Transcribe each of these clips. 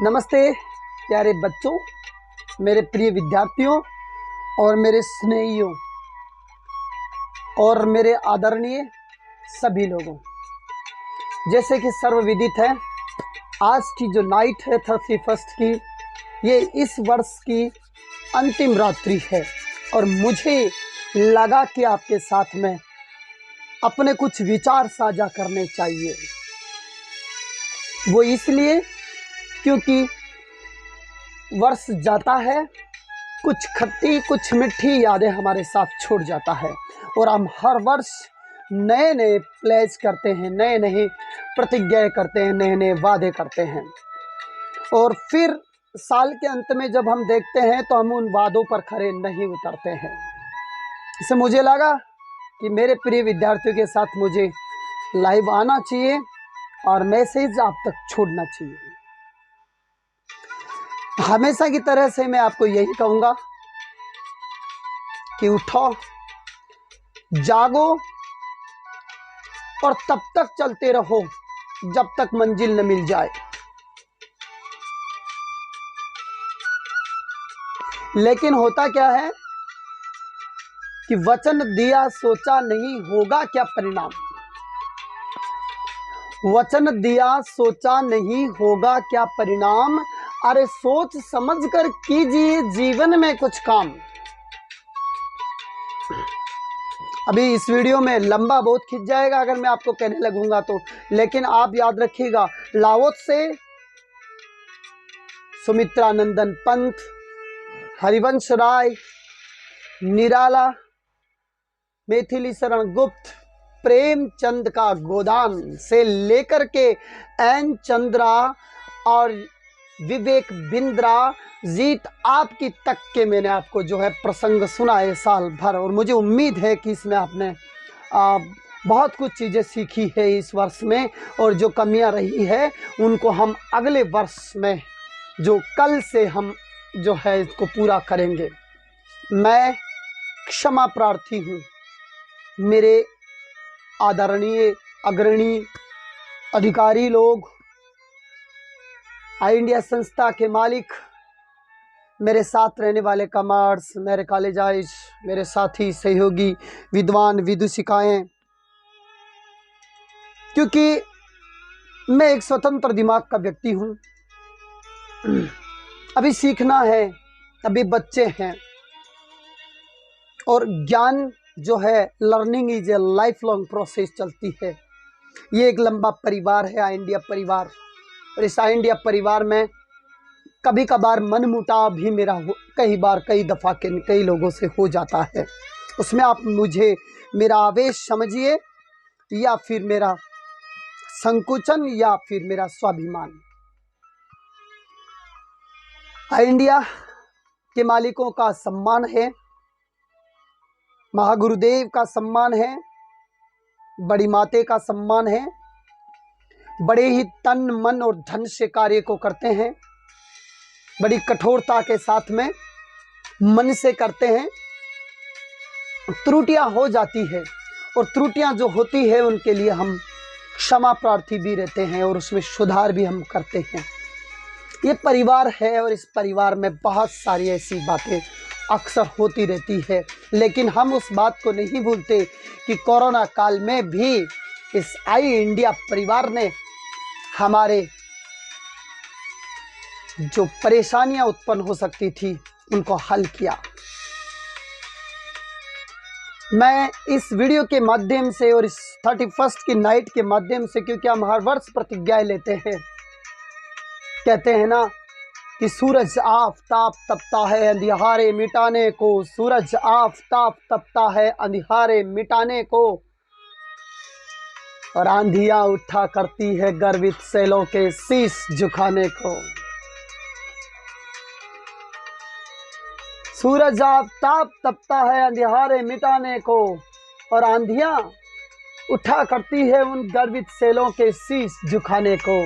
नमस्ते प्यारे बच्चों, मेरे प्रिय विद्यार्थियों और मेरे स्नेहियों और मेरे आदरणीय सभी लोगों। जैसे कि सर्वविदित है, आज की जो नाइट है 31 की, ये इस वर्ष की अंतिम रात्रि है और मुझे लगा कि आपके साथ में अपने कुछ विचार साझा करने चाहिए। वो इसलिए क्योंकि वर्ष जाता है, कुछ खट्टी कुछ मीठी यादें हमारे साथ छोड़ जाता है और हम हर वर्ष नए नए प्लेज करते हैं, नए नए प्रतिज्ञाएं करते हैं, नए नए वादे करते हैं और फिर साल के अंत में जब हम देखते हैं तो हम उन वादों पर खरे नहीं उतरते हैं। इससे मुझे लगा कि मेरे प्रिय विद्यार्थियों के साथ मुझे लाइव आना चाहिए और मैसेज आप तक छोड़ना चाहिए। हमेशा की तरह से मैं आपको यही कहूँगा कि उठो, जागो और तब तक चलते रहो जब तक मंजिल न मिल जाए। लेकिन होता क्या है कि वचन दिया सोचा नहीं होगा क्या परिणाम। वचन दिया सोचा नहीं होगा क्या परिणाम। अरे सोच समझ कर कीजिए जीवन में कुछ काम। अभी इस वीडियो में लंबा बहुत खिंच जाएगा अगर मैं आपको कहने लगूंगा तो, लेकिन आप याद रखिएगा, लाओ त्से, सुमित्रानंदन पंत, हरिवंश राय, निराला, मैथिली शरण गुप्त, प्रेमचंद का गोदान से लेकर के एन चंद्रा और विवेक बिंद्रा, जीत आपकी तक के मैंने आपको जो है प्रसंग सुना है साल भर और मुझे उम्मीद है कि इसमें आपने बहुत कुछ चीज़ें सीखी है इस वर्ष में और जो कमियां रही है उनको हम अगले वर्ष में जो कल से हम जो है इसको पूरा करेंगे। मैं क्षमा प्रार्थी हूँ मेरे आदरणीय अग्रणी अधिकारी लोग, आई इंडिया संस्था के मालिक, मेरे साथ रहने वाले कमार्स, मेरे कॉलेजाइज, मेरे साथी सहयोगी विद्वान विदुषिकाएँ, क्योंकि मैं एक स्वतंत्र दिमाग का व्यक्ति हूँ। अभी सीखना है, अभी बच्चे हैं और ज्ञान जो है, learning is a life long process चलती है। ये एक लंबा परिवार है आई इंडिया परिवार और इस आई इंडिया परिवार में कभी कभार मनमुटाव भी मेरा कई दफ़ा कई लोगों से हो जाता है। उसमें आप मुझे मेरा आवेश समझिए या फिर मेरा संकुचन या फिर मेरा स्वाभिमान। आई इंडिया के मालिकों का सम्मान है, महागुरुदेव का सम्मान है, बड़ी माते का सम्मान है। बड़े ही तन मन और धन से कार्य को करते हैं, बड़ी कठोरता के साथ में मन से करते हैं। त्रुटियां हो जाती है और त्रुटियां जो होती है उनके लिए हम क्षमा प्रार्थी भी रहते हैं और उसमें सुधार भी हम करते हैं। ये परिवार है और इस परिवार में बहुत सारी ऐसी बातें अक्सर होती रहती है, लेकिन हम उस बात को नहीं भूलते कि कोरोना काल में भी इस आई इंडिया परिवार ने हमारे जो परेशानियां उत्पन्न हो सकती थी उनको हल किया। मैं इस वीडियो के माध्यम से और इस 31 की नाइट के माध्यम से, क्योंकि हम हर वर्ष प्रतिज्ञाएं लेते हैं, कहते हैं ना कि सूरज आफताब तपता है अंधियारे मिटाने को, सूरज आफताब तपता है अंधियारे मिटाने को और आंधियां उठा करती है गर्वित सैलों के शीश झुकाने को। सूरज आफताब तपता है अंधियारे मिटाने को और आंधियां उठा करती है उन गर्वित सैलों के शीश झुकाने को।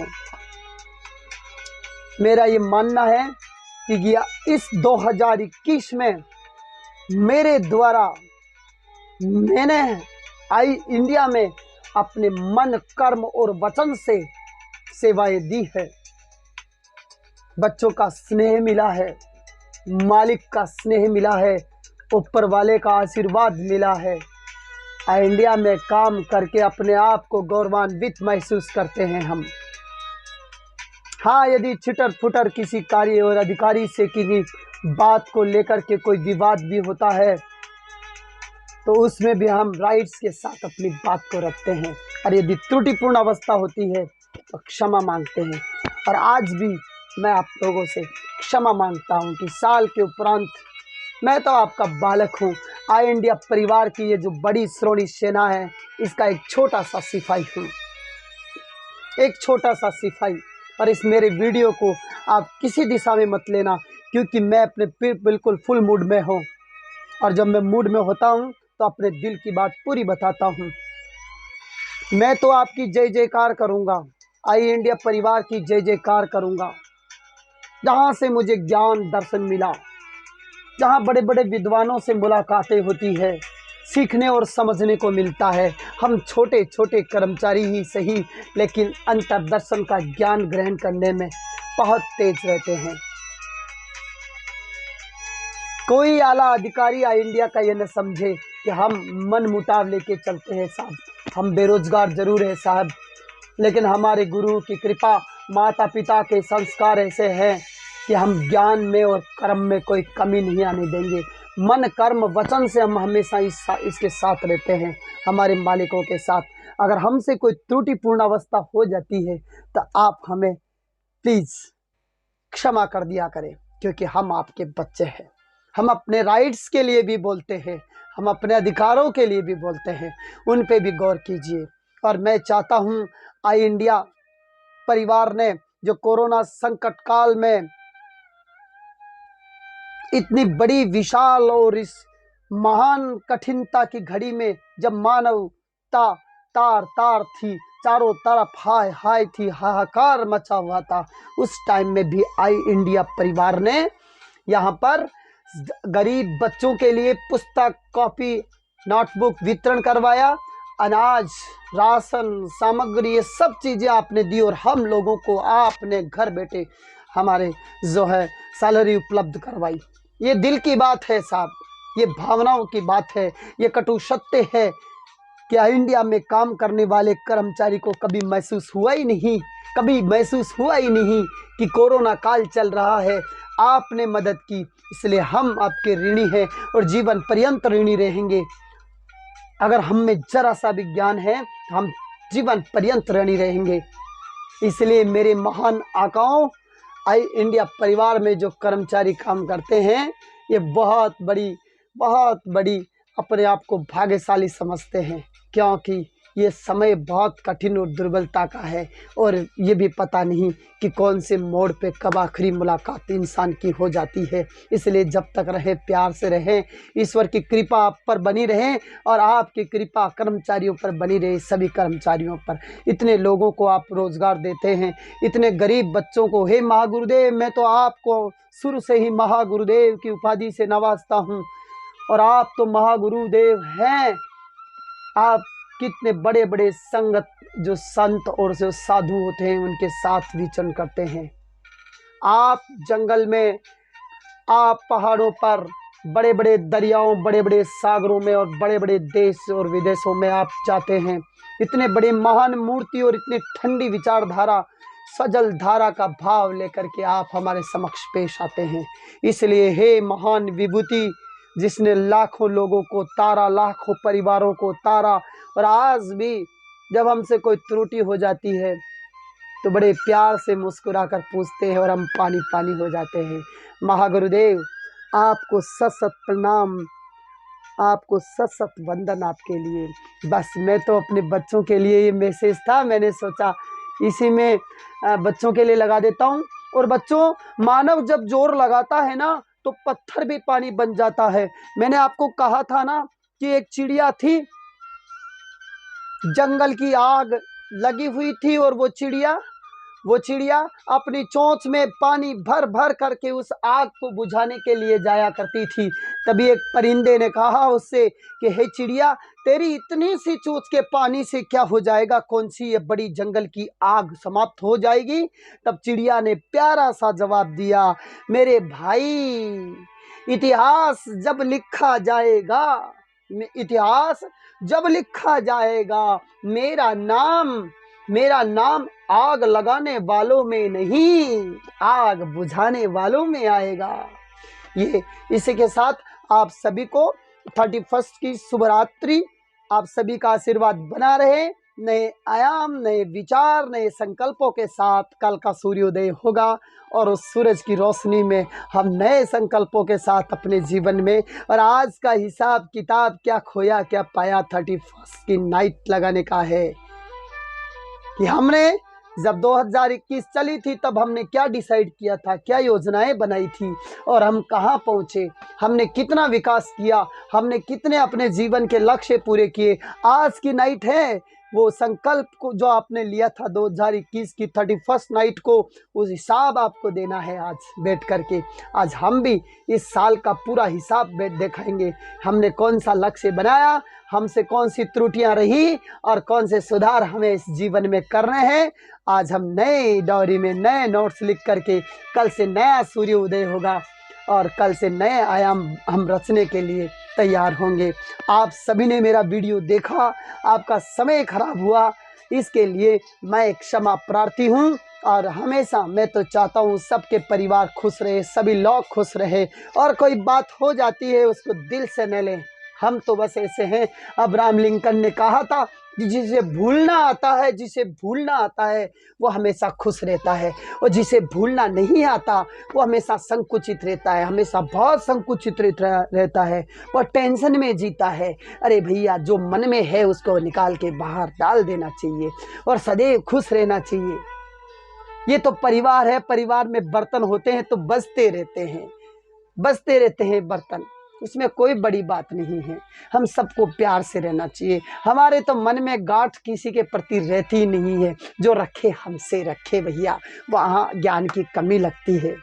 मेरा ये मानना है कि इस 2021 में मेरे द्वारा मैंने आई इंडिया में अपने मन, कर्म और वचन से सेवाएं दी है। बच्चों का स्नेह मिला है, मालिक का स्नेह मिला है, ऊपर वाले का आशीर्वाद मिला है। इंडिया में काम करके अपने आप को गौरवान्वित महसूस करते हैं हम। हाँ, यदि छिटर फुटर किसी कार्य और अधिकारी से किसी बात को लेकर के कोई विवाद भी होता है तो उसमें भी हम राइट्स के साथ अपनी बात को रखते हैं, और यदि त्रुटिपूर्ण अवस्था होती है तो क्षमा मांगते हैं। और आज भी मैं आप लोगों से क्षमा मांगता हूं कि साल के उपरांत मैं तो आपका बालक हूं, आई इंडिया परिवार की ये जो बड़ी श्रोणी सेना है इसका एक छोटा सा सिपाही हूं, एक छोटा सा सिपाही। और इस मेरे वीडियो को आप किसी दिशा में मत लेना, क्योंकि मैं अपने बिल्कुल फुल मूड में हूँ, और जब मैं मूड में होता हूँ तो अपने दिल की बात पूरी बताता हूँ। मैं तो आपकी जय जयकार करूँगा, आई इंडिया परिवार की जय जयकार करूँगा। जहाँ से मुझे ज्ञान दर्शन मिला, जहाँ बड़े बड़े विद्वानों से मुलाकातें होती है, सीखने और समझने को मिलता है। हम छोटे छोटे कर्मचारी ही सही, लेकिन अंतर्दर्शन का ज्ञान ग्रहण करने में बहुत तेज रहते हैं। कोई आला अधिकारी आई इंडिया का ये न समझे कि हम मन मुटाव लेके चलते हैं साहब। हम बेरोजगार जरूर है साहब, लेकिन हमारे गुरु की कृपा, माता पिता के संस्कार ऐसे हैं कि हम ज्ञान में और कर्म में कोई कमी नहीं आने देंगे। मन कर्म वचन से हम हमेशा इसके साथ रहते हैं, हमारे मालिकों के साथ। अगर हमसे कोई त्रुटिपूर्ण अवस्था हो जाती है तो आप हमें प्लीज़ क्षमा कर दिया करें, क्योंकि हम आपके बच्चे हैं। हम अपने राइट्स के लिए भी बोलते हैं, हम अपने अधिकारों के लिए भी बोलते हैं, उन पे भी गौर कीजिए। और मैं चाहता हूँ आई इंडिया परिवार ने जो कोरोना संकट काल में इतनी बड़ी विशाल और इस महान कठिनता की घड़ी में जब मानवता तार तार थी, चारों तरफ हाय हाय थी, हाहाकार मचा हुआ था, उस टाइम में भी आई इंडिया परिवार ने यहाँ पर गरीब बच्चों के लिए पुस्तक, कॉपी, नोटबुक वितरण करवाया। अनाज, राशन सामग्री, ये सब चीज़ें आपने दी, और हम लोगों को आपने घर बैठे हमारे जो है सैलरी उपलब्ध करवाई। ये दिल की बात है साहब, ये भावनाओं की बात है, ये कटु सत्य है कि इंडिया में काम करने वाले कर्मचारी को कभी महसूस हुआ ही नहीं, कभी महसूस हुआ ही नहीं कि कोरोना काल चल रहा है, आपने मदद की, इसलिए हम आपके ऋणी हैं और जीवन पर्यंत ऋणी रहेंगे। अगर हम में जरा सा भी ज्ञान है तो हम जीवन पर्यंत ऋणी रहेंगे। इसलिए मेरे महान आकाओं, आई इंडिया परिवार में जो कर्मचारी काम करते हैं, ये बहुत बड़ी अपने आप को भाग्यशाली समझते हैं, क्योंकि ये समय बहुत कठिन और दुर्बलता का है, और ये भी पता नहीं कि कौन से मोड़ पे कब आखिरी मुलाकात इंसान की हो जाती है। इसलिए जब तक रहे प्यार से रहें, ईश्वर की कृपा आप पर बनी रहे और आपकी कृपा कर्मचारियों पर बनी रहे, सभी कर्मचारियों पर। इतने लोगों को आप रोजगार देते हैं, इतने गरीब बच्चों को, हे महागुरुदेव, मैं तो आपको शुरू से ही महागुरुदेव की उपाधि से नवाजता हूँ, और आप तो महागुरुदेव हैं। आप कितने बड़े बड़े संगत, जो संत और जो साधु होते हैं, उनके साथ विचरण करते हैं। आप जंगल में, आप पहाड़ों पर, बड़े बड़े दरियाओं, बड़े बड़े सागरों में और बड़े बड़े देश और विदेशों में आप जाते हैं। इतने बड़े महान मूर्ति और इतनी ठंडी विचारधारा, सजल धारा का भाव लेकर के आप हमारे समक्ष पेश आते हैं। इसलिए हे महान विभूति, जिसने लाखों लोगों को तारा, लाखों परिवारों को तारा, और आज भी जब हमसे कोई त्रुटि हो जाती है तो बड़े प्यार से मुस्कुरा कर पूछते हैं और हम पानी पानी हो जाते हैं। महागुरुदेव, आपको सत सत प्रणाम, आपको सत सत वंदन आपके लिए। बस मैं तो अपने बच्चों के लिए ये मैसेज था, मैंने सोचा इसी में बच्चों के लिए लगा देता हूँ। और बच्चों, मानव जब जोर लगाता है ना तो पत्थर भी पानी बन जाता है। मैंने आपको कहा था ना कि एक चिड़िया थी, जंगल की आग लगी हुई थी, और वो चिड़िया वो चिड़िया अपनी चोंच में पानी भर भर करके उस आग को बुझाने के लिए जाया करती थी। तभी एक परिंदे ने कहा उससे कि हे चिड़िया, तेरी इतनी सी चोंच के पानी से क्या हो जाएगा, कौन सी ये बड़ी जंगल की आग समाप्त हो जाएगी। तब चिड़िया ने प्यारा सा जवाब दिया, मेरे भाई, इतिहास जब लिखा जाएगा, इतिहास जब लिखा जाएगा, मेरा नाम आग लगाने वालों में नहीं, आग बुझाने वालों में आएगा। ये इसी के साथ आप सभी को 31 की शुभ रात्रि। आप सभी का आशीर्वाद बना रहे। नए आयाम, नए विचार, नए संकल्पों के साथ कल का सूर्योदय होगा और उस सूरज की रोशनी में हम नए संकल्पों के साथ अपने जीवन में, और आज का हिसाब किताब क्या खोया क्या पाया 31 की नाइट लगाने का है कि हमने जब 2021 चली थी तब हमने क्या डिसाइड किया था, क्या योजनाएं बनाई थी और हम कहां पहुंचे, हमने कितना विकास किया, हमने कितने अपने जीवन के लक्ष्य पूरे किए। आज की नाइट है वो संकल्प को जो आपने लिया था 2021 की 31 नाइट को, उस हिसाब आपको देना है आज बैठ करके। आज हम भी इस साल का पूरा हिसाब बैठ दिखाएंगे, हमने कौन सा लक्ष्य बनाया, हमसे कौन सी त्रुटियां रही और कौन से सुधार हमें इस जीवन में करने हैं। आज हम नए डायरी में नए नोट्स लिख करके कल से नया सूर्य उदय होगा और कल से नए आयाम हम रचने के लिए तैयार होंगे। आप सभी ने मेरा वीडियो देखा, आपका समय खराब हुआ, इसके लिए मैं क्षमा प्रार्थी हूँ। और हमेशा मैं तो चाहता हूँ सबके परिवार खुश रहे, सभी लोग खुश रहे, और कोई बात हो जाती है उसको दिल से न लें। हम तो बस ऐसे हैं। अब्राहम लिंकन ने कहा था कि जिसे भूलना आता है वो हमेशा खुश रहता है, और जिसे भूलना नहीं आता वो हमेशा संकुचित रहता है, हमेशा बहुत संकुचित रहता है, वो टेंशन में जीता है। अरे भैया, जो मन में है उसको निकाल के बाहर डाल देना चाहिए और सदैव खुश रहना चाहिए। ये तो परिवार है, परिवार में बर्तन होते हैं तो बजते रहते हैं बर्तन, इसमें कोई बड़ी बात नहीं है। हम सबको प्यार से रहना चाहिए। हमारे तो मन में गांठ किसी के प्रति रहती नहीं है, जो रखे हमसे रखे भैया, वहाँ ज्ञान की कमी लगती है।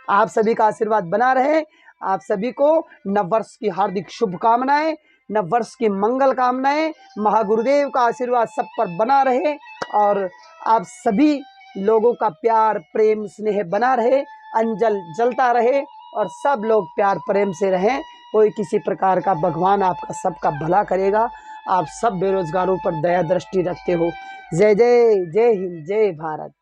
आप सभी का आशीर्वाद बना रहे। आप सभी को नववर्ष की हार्दिक शुभकामनाएं, नववर्ष की मंगल कामनाएं। महागुरुदेव का आशीर्वाद सब पर बना रहे और आप सभी लोगों का प्यार, प्रेम, स्नेह बना रहे, अंजल जलता रहे और सब लोग प्यार प्रेम से रहें। कोई किसी प्रकार का, भगवान आपका सबका भला करेगा। आप सब बेरोजगारों पर दया दृष्टि रखते हो। जय जय, जय हिंद, जय भारत।